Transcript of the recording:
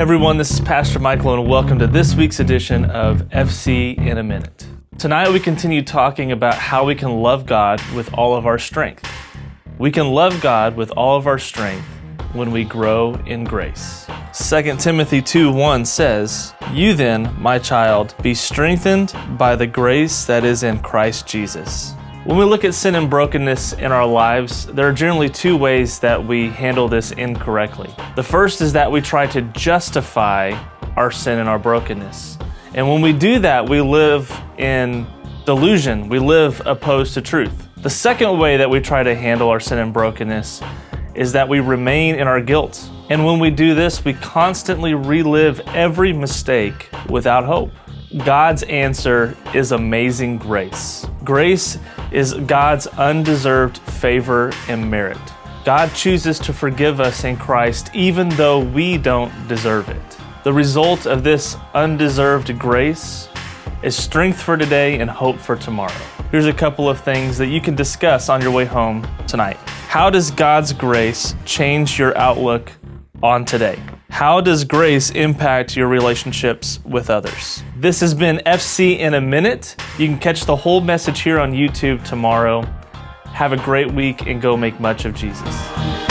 Everyone, this is Pastor Michael and welcome to this week's edition of FC in a Minute. Tonight we continue talking about how we can love God with all of our strength. We can love God with all of our strength when we grow in grace. 2 Timothy 2:1 says, "You then, my child, be strengthened by the grace that is in Christ Jesus." When we look at sin and brokenness in our lives, there are generally two ways that we handle this incorrectly. The first is that we try to justify our sin and our brokenness. And when we do that, we live in delusion. We live opposed to truth. The second way that we try to handle our sin and brokenness is that we remain in our guilt. And when we do this, we constantly relive every mistake without hope. God's answer is amazing grace. Grace is God's undeserved favor and merit. God chooses to forgive us in Christ even though we don't deserve it. The result of this undeserved grace is strength for today and hope for tomorrow. Here's a couple of things that you can discuss on your way home tonight. How does God's grace change your outlook on today? How does grace impact your relationships with others? This has been FC in a Minute. You can catch the whole message here on YouTube tomorrow. Have a great week and go make much of Jesus.